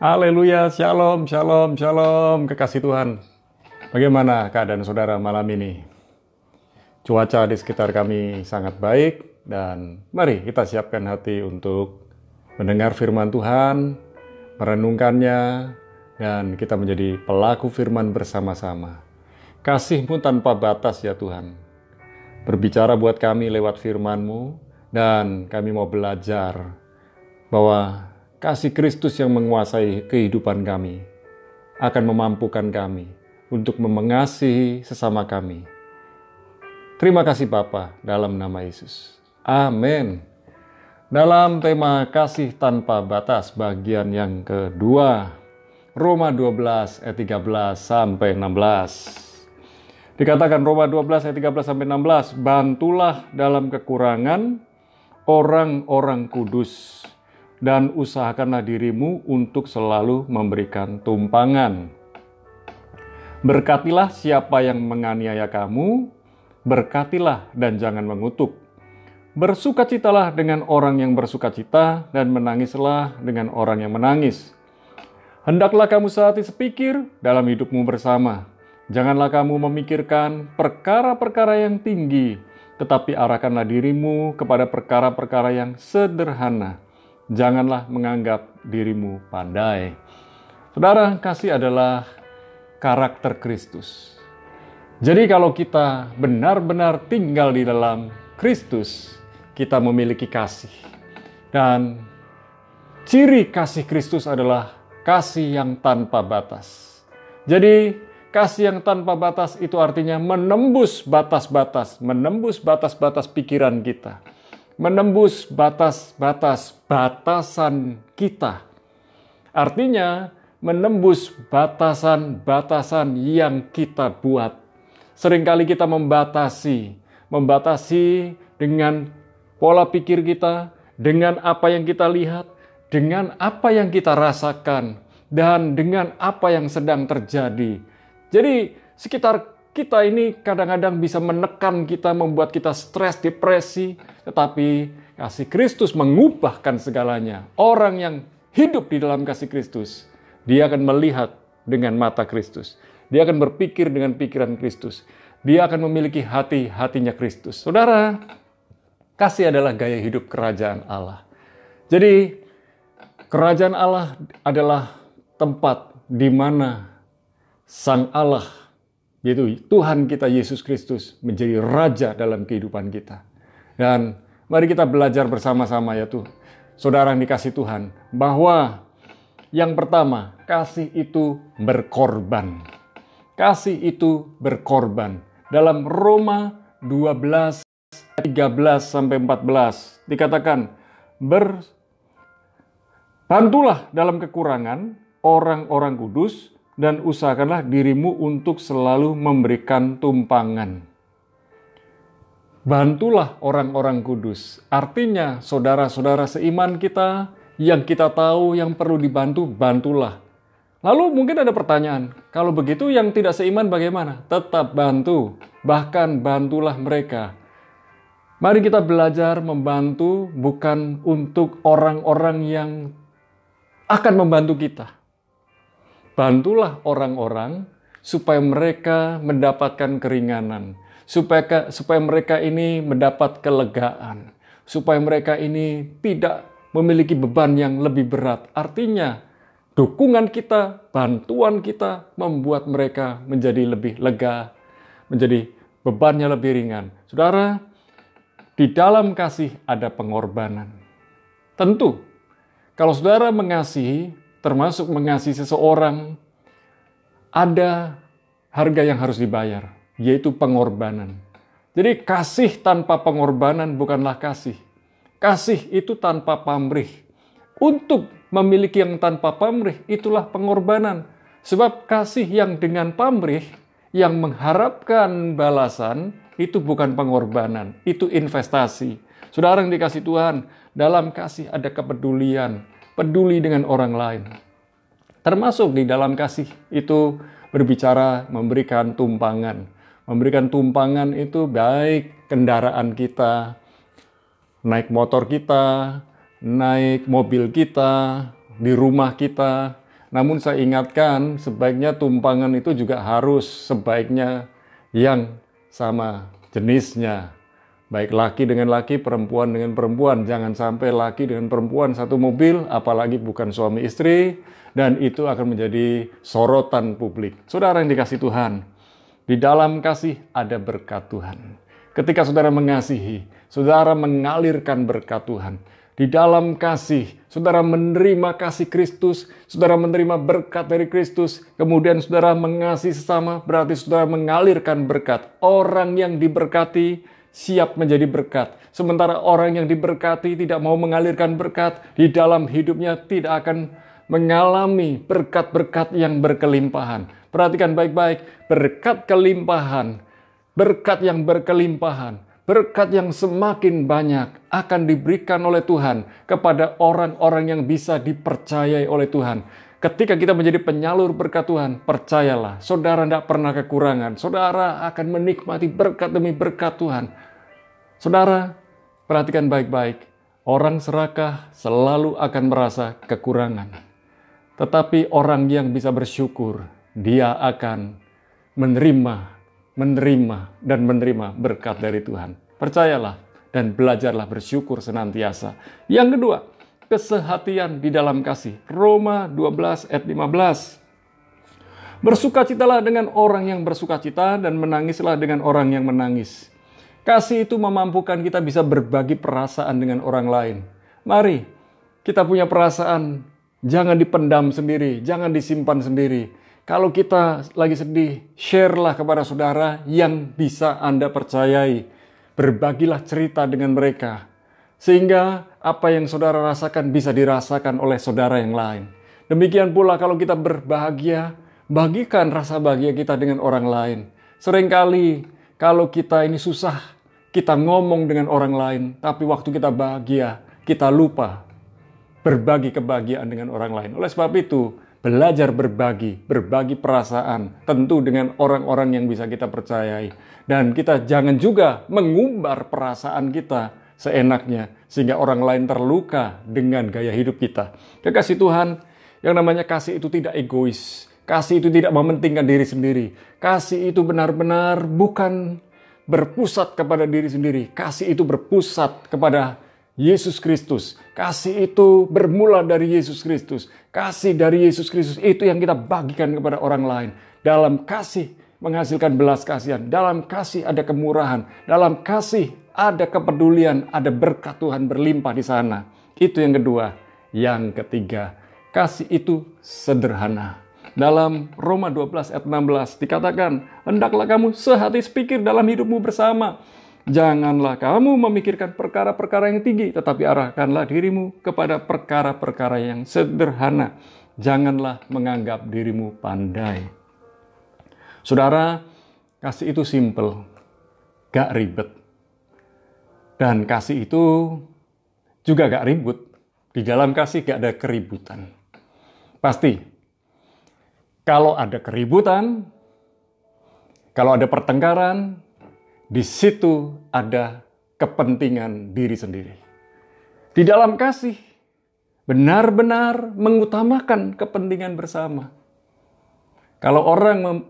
Haleluya, shalom, shalom, shalom, kekasih Tuhan. Bagaimana keadaan saudara malam ini? Cuaca di sekitar kami sangat baik dan mari kita siapkan hati untuk mendengar firman Tuhan, merenungkannya, dan kita menjadi pelaku firman bersama-sama. Kasih-Mu tanpa batas ya Tuhan. Berbicara buat kami lewat firman-Mu dan kami mau belajar bahwa kasih Kristus yang menguasai kehidupan kami akan memampukan kami untuk mengasihi sesama kami. Terima kasih Bapa dalam nama Yesus. Amin. Dalam tema kasih tanpa batas bagian yang kedua, Roma 12 ayat 13 sampai 16. Dikatakan Roma 12 ayat 13 sampai 16, bantulah dalam kekurangan orang-orang kudus dan usahakanlah dirimu untuk selalu memberikan tumpangan. Berkatilah siapa yang menganiaya kamu, berkatilah dan jangan mengutuk. Bersukacitalah dengan orang yang bersukacita, dan menangislah dengan orang yang menangis. Hendaklah kamu sehati sepikir dalam hidupmu bersama. Janganlah kamu memikirkan perkara-perkara yang tinggi, tetapi arahkanlah dirimu kepada perkara-perkara yang sederhana. Janganlah menganggap dirimu pandai. Saudara, kasih adalah karakter Kristus. Jadi kalau kita benar-benar tinggal di dalam Kristus, kita memiliki kasih. Dan ciri kasih Kristus adalah kasih yang tanpa batas. Jadi kasih yang tanpa batas itu artinya menembus batas-batas pikiran kita. Menembus batasan kita. Artinya menembus batasan yang kita buat. Seringkali kita membatasi dengan pola pikir kita, dengan apa yang kita lihat, dengan apa yang kita rasakan, dan dengan apa yang sedang terjadi. Jadi sekitar kita ini kadang-kadang bisa menekan kita, membuat kita stres, depresi. Tetapi kasih Kristus mengubahkan segalanya. Orang yang hidup di dalam kasih Kristus, dia akan melihat dengan mata Kristus. Dia akan berpikir dengan pikiran Kristus. Dia akan memiliki hatinya Kristus. Saudara, kasih adalah gaya hidup kerajaan Allah. Jadi, kerajaan Allah adalah tempat di mana Sang Allah, yaitu Tuhan kita Yesus Kristus, menjadi raja dalam kehidupan kita. Dan mari kita belajar bersama-sama ya Tuhan, saudara yang dikasih Tuhan, bahwa yang pertama, kasih itu berkorban. Kasih itu berkorban. Dalam Roma 12, 13 sampai 14 dikatakan, bantulah dalam kekurangan orang-orang kudus, dan usahakanlah dirimu untuk selalu memberikan tumpangan. Bantulah orang-orang kudus. Artinya, saudara-saudara seiman kita, yang kita tahu yang perlu dibantu, bantulah. Lalu mungkin ada pertanyaan, kalau begitu yang tidak seiman bagaimana? Tetap bantu, bahkan bantulah mereka. Mari kita belajar membantu bukan untuk orang-orang yang akan membantu kita. Bantulah orang-orang supaya mereka mendapatkan keringanan, supaya mereka ini mendapat kelegaan, supaya mereka ini tidak memiliki beban yang lebih berat. Artinya, dukungan kita, bantuan kita membuat mereka menjadi lebih lega, menjadi bebannya lebih ringan. Saudara, di dalam kasih ada pengorbanan. Tentu, kalau saudara mengasihi, termasuk mengasihi seseorang, ada harga yang harus dibayar, yaitu pengorbanan. Jadi kasih tanpa pengorbanan bukanlah kasih. Kasih itu tanpa pamrih. Untuk memiliki yang tanpa pamrih, itulah pengorbanan. Sebab kasih yang dengan pamrih, yang mengharapkan balasan, itu bukan pengorbanan, itu investasi. Saudara yang dikasih Tuhan, dalam kasih ada kepedulian, peduli dengan orang lain. Termasuk di dalam kasih itu berbicara memberikan tumpangan. Memberikan tumpangan itu baik kendaraan kita, naik motor kita, naik mobil kita, di rumah kita, Namun saya ingatkan, sebaiknya tumpangan itu juga harus sebaiknya yang sama jenisnya. Baik laki dengan laki, perempuan dengan perempuan. Jangan sampai laki dengan perempuan satu mobil, apalagi bukan suami istri, dan itu akan menjadi sorotan publik. Saudara yang dikasihi Tuhan, di dalam kasih ada berkat Tuhan. Ketika saudara mengasihi, saudara mengalirkan berkat Tuhan. Di dalam kasih, saudara menerima kasih Kristus, saudara menerima berkat dari Kristus, kemudian saudara mengasihi sesama, berarti saudara mengalirkan berkat. Orang yang diberkati siap menjadi berkat. Sementara orang yang diberkati tidak mau mengalirkan berkat, di dalam hidupnya tidak akan mengalami berkat-berkat yang berkelimpahan. Perhatikan baik-baik, berkat kelimpahan, berkat yang berkelimpahan, berkat yang semakin banyak akan diberikan oleh Tuhan kepada orang-orang yang bisa dipercayai oleh Tuhan. Ketika kita menjadi penyalur berkat Tuhan, percayalah, saudara tidak pernah kekurangan. Saudara akan menikmati berkat demi berkat Tuhan. Saudara, perhatikan baik-baik. Orang serakah selalu akan merasa kekurangan. Tetapi orang yang bisa bersyukur, dia akan menerima dan menerima berkat dari Tuhan. Percayalah dan belajarlah bersyukur senantiasa. Yang kedua, kesehatian di dalam kasih. Roma 12 ayat 15. Bersukacitalah dengan orang yang bersukacita dan menangislah dengan orang yang menangis. Kasih itu memampukan kita bisa berbagi perasaan dengan orang lain. Mari kita punya perasaan, jangan dipendam sendiri, jangan disimpan sendiri. Kalau kita lagi sedih, share-lah kepada saudara yang bisa Anda percayai. Berbagilah cerita dengan mereka. Sehingga apa yang saudara rasakan bisa dirasakan oleh saudara yang lain. Demikian pula kalau kita berbahagia, bagikan rasa bahagia kita dengan orang lain. Seringkali kalau kita ini susah, kita ngomong dengan orang lain. Tapi waktu kita bahagia, kita lupa berbagi kebahagiaan dengan orang lain. Oleh sebab itu, belajar berbagi perasaan, tentu dengan orang-orang yang bisa kita percayai. Dan kita jangan juga mengumbar perasaan kita seenaknya, sehingga orang lain terluka dengan gaya hidup kita. Kekasih Tuhan, yang namanya kasih itu tidak egois. Kasih itu tidak mementingkan diri sendiri. Kasih itu benar-benar bukan berpusat kepada diri sendiri. Kasih itu berpusat kepada Yesus Kristus. Kasih itu bermula dari Yesus Kristus. Kasih dari Yesus Kristus itu yang kita bagikan kepada orang lain. Dalam kasih menghasilkan belas kasihan. Dalam kasih ada kemurahan. Dalam kasih ada kepedulian. Ada berkat Tuhan berlimpah di sana. Itu yang kedua. Yang ketiga, kasih itu sederhana. Dalam Roma 12 ayat 16 dikatakan, hendaklah kamu sehati sepikir dalam hidupmu bersama. Janganlah kamu memikirkan perkara-perkara yang tinggi, tetapi arahkanlah dirimu kepada perkara-perkara yang sederhana. Janganlah menganggap dirimu pandai. Saudara, kasih itu simple, gak ribet. Dan kasih itu juga gak ribut. Di dalam kasih gak ada keributan. Pasti, kalau ada keributan, kalau ada pertengkaran, di situ ada kepentingan diri sendiri. Di dalam kasih, benar-benar mengutamakan kepentingan bersama. Kalau orang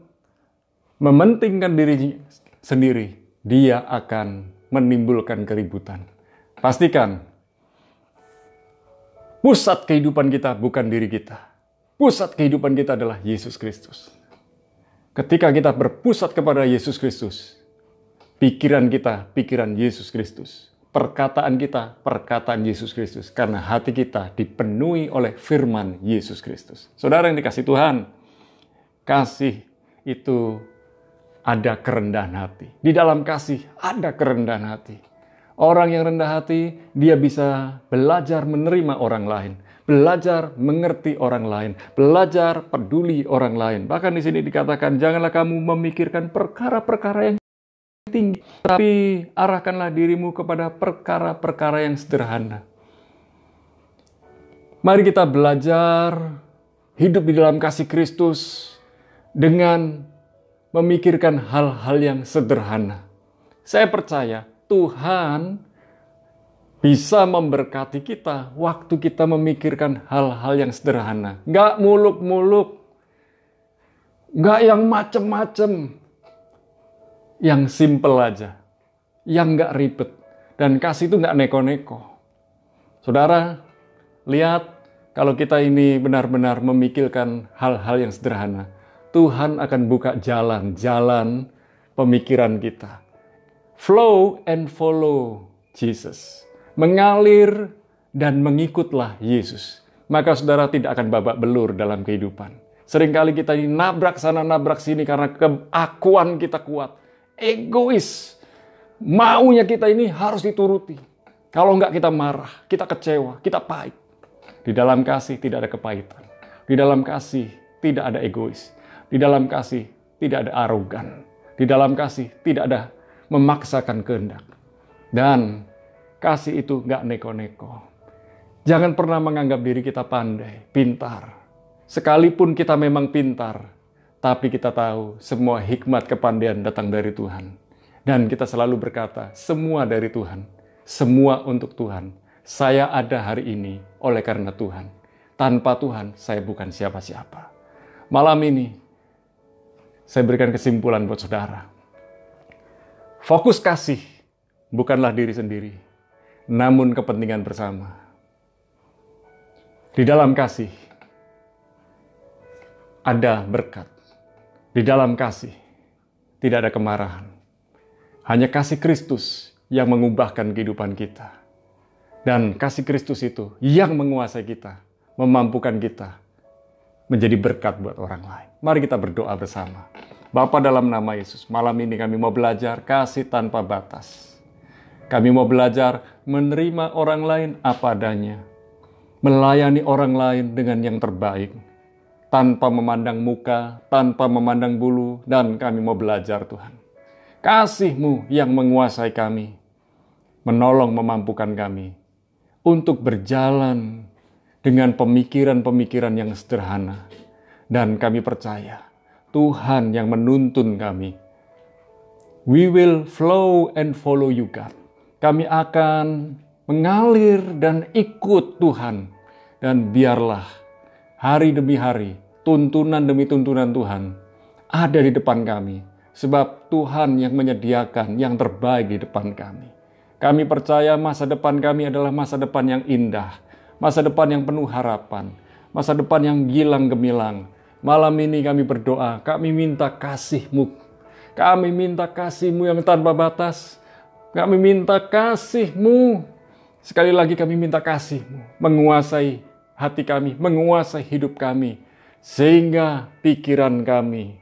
mementingkan diri sendiri, dia akan menimbulkan keributan. Pastikan, pusat kehidupan kita bukan diri kita. Pusat kehidupan kita adalah Yesus Kristus. Ketika kita berpusat kepada Yesus Kristus, pikiran kita, pikiran Yesus Kristus. Perkataan kita, perkataan Yesus Kristus. Karena hati kita dipenuhi oleh firman Yesus Kristus. Saudara yang dikasihi Tuhan, kasih itu ada kerendahan hati. Di dalam kasih ada kerendahan hati. Orang yang rendah hati, dia bisa belajar menerima orang lain. Belajar mengerti orang lain. Belajar peduli orang lain. Bahkan di sini dikatakan, janganlah kamu memikirkan perkara-perkara yang tinggi, tapi arahkanlah dirimu kepada perkara-perkara yang sederhana. Mari kita belajar hidup di dalam kasih Kristus dengan memikirkan hal-hal yang sederhana. Saya percaya Tuhan bisa memberkati kita waktu kita memikirkan hal-hal yang sederhana. Nggak muluk-muluk, nggak yang macem-macem, yang simple aja, yang nggak ribet. Dan kasih itu nggak neko-neko. Saudara, lihat kalau kita ini benar-benar memikirkan hal-hal yang sederhana, Tuhan akan buka jalan-jalan pemikiran kita. Flow and follow Jesus. Mengalir dan mengikutlah Yesus. Maka saudara tidak akan babak belur dalam kehidupan. Seringkali kita ini nabrak sana nabrak sini karena keakuan kita kuat. Egois. Maunya kita ini harus dituruti. Kalau enggak kita marah, kita kecewa, kita pahit. Di dalam kasih tidak ada kepahitan. Di dalam kasih tidak ada egois. Di dalam kasih tidak ada arogan. Di dalam kasih tidak ada memaksakan kehendak. Dan kasih itu nggak neko-neko. Jangan pernah menganggap diri kita pandai, pintar. Sekalipun kita memang pintar, tapi kita tahu semua hikmat kepandaian datang dari Tuhan. Dan kita selalu berkata, semua dari Tuhan, semua untuk Tuhan. Saya ada hari ini oleh karena Tuhan. Tanpa Tuhan, saya bukan siapa-siapa. Malam ini, saya berikan kesimpulan buat saudara. Fokus kasih bukanlah diri sendiri, namun kepentingan bersama. Di dalam kasih ada berkat. Di dalam kasih tidak ada kemarahan. Hanya kasih Kristus yang mengubahkan kehidupan kita. Dan kasih Kristus itu yang menguasai kita, memampukan kita menjadi berkat buat orang lain. Mari kita berdoa bersama. Bapa, dalam nama Yesus, malam ini kami mau belajar kasih tanpa batas. Kami mau belajar menerima orang lain apa adanya. Melayani orang lain dengan yang terbaik. Tanpa memandang muka, tanpa memandang bulu. Dan kami mau belajar Tuhan. Kasih-Mu yang menguasai kami. Menolong memampukan kami. Untuk berjalan dengan pemikiran-pemikiran yang sederhana. Dan kami percaya Tuhan yang menuntun kami. We will flow and follow you, God. Kami akan mengalir dan ikut Tuhan. Dan biarlah hari demi hari, tuntunan demi tuntunan Tuhan ada di depan kami. Sebab Tuhan yang menyediakan yang terbaik di depan kami. Kami percaya masa depan kami adalah masa depan yang indah. Masa depan yang penuh harapan. Masa depan yang gilang gemilang. Malam ini kami berdoa, kami minta kasih-Mu. Kami minta kasih-Mu yang tanpa batas. Kami minta kasih-Mu. Sekali lagi kami minta kasih-Mu. Menguasai hati kami, menguasai hidup kami. Sehingga pikiran kami,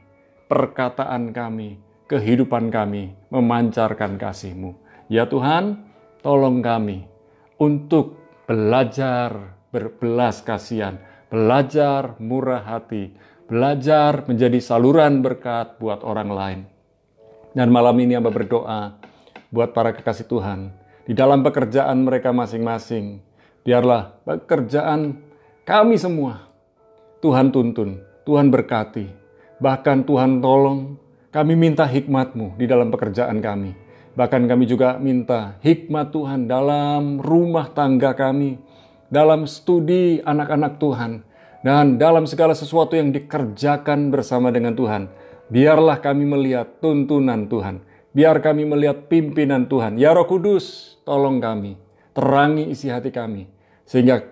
perkataan kami, kehidupan kami memancarkan kasih-Mu. Ya Tuhan, tolong kami untuk belajar berbelas kasihan, belajar murah hati, belajar menjadi saluran berkat buat orang lain. Dan malam ini hamba berdoa buat para kekasih Tuhan, di dalam pekerjaan mereka masing-masing, biarlah pekerjaan kami semua Tuhan tuntun, Tuhan berkati, bahkan Tuhan tolong, kami minta hikmat-Mu di dalam pekerjaan kami. Bahkan kami juga minta hikmat Tuhan dalam rumah tangga kami, dalam studi anak-anak Tuhan, dan dalam segala sesuatu yang dikerjakan bersama dengan Tuhan. Biarlah kami melihat tuntunan Tuhan. Biar kami melihat pimpinan Tuhan. Ya Roh Kudus, tolong kami. Terangi isi hati kami. Sehingga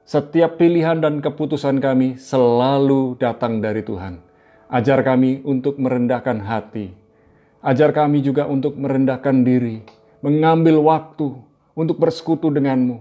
setiap pilihan dan keputusan kami selalu datang dari Tuhan. Ajar kami untuk merendahkan hati. Ajar kami juga untuk merendahkan diri. Mengambil waktu untuk bersekutu denganmu.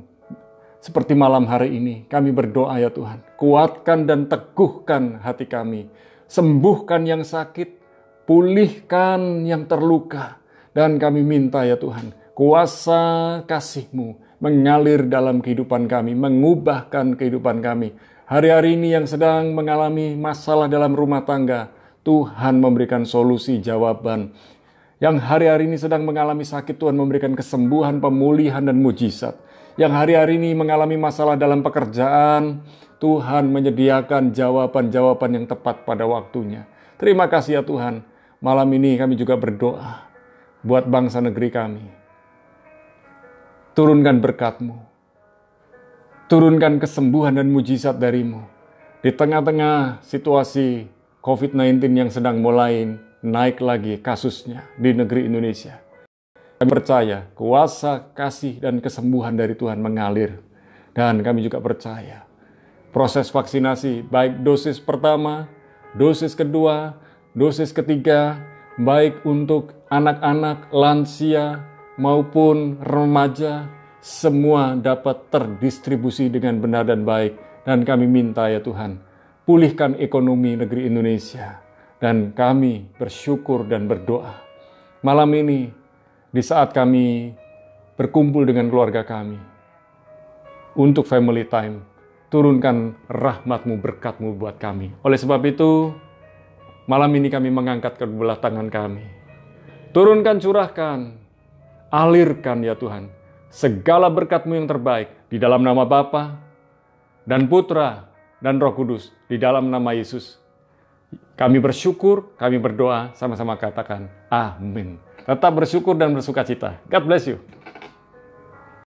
Seperti malam hari ini kami berdoa ya Tuhan. Kuatkan dan teguhkan hati kami. Sembuhkan yang sakit. Pulihkan yang terluka. Dan kami minta ya Tuhan. Kuasa kasih-Mu mengalir dalam kehidupan kami. Mengubahkan kehidupan kami. Hari-hari ini yang sedang mengalami masalah dalam rumah tangga. Tuhan memberikan solusi jawaban. Yang hari-hari ini sedang mengalami sakit, Tuhan memberikan kesembuhan, pemulihan, dan mujizat. Yang hari-hari ini mengalami masalah dalam pekerjaan, Tuhan menyediakan jawaban-jawaban yang tepat pada waktunya. Terima kasih ya Tuhan. Malam ini kami juga berdoa buat bangsa negeri kami. Turunkan berkat-Mu. Turunkan kesembuhan dan mujizat dari-Mu. Di tengah-tengah situasi COVID-19 yang sedang mulai naik lagi kasusnya di negeri Indonesia. Kami percaya kuasa, kasih, dan kesembuhan dari Tuhan mengalir. Dan kami juga percaya proses vaksinasi, baik dosis pertama, dosis kedua, dosis ketiga, baik untuk anak-anak, lansia, maupun remaja, semua dapat terdistribusi dengan benar dan baik. Dan kami minta ya Tuhan, pulihkan ekonomi negeri Indonesia. Dan kami bersyukur dan berdoa. Malam ini, di saat kami berkumpul dengan keluarga kami, untuk family time, turunkan rahmat-Mu, berkat-Mu buat kami. Oleh sebab itu, malam ini kami mengangkat kedua tangan kami. Turunkan, curahkan, alirkan ya Tuhan, segala berkat-Mu yang terbaik di dalam nama Bapa dan Putra dan Roh Kudus, di dalam nama Yesus. Kami bersyukur, kami berdoa, sama-sama katakan amin. Tetap bersyukur dan bersukacita. God bless you.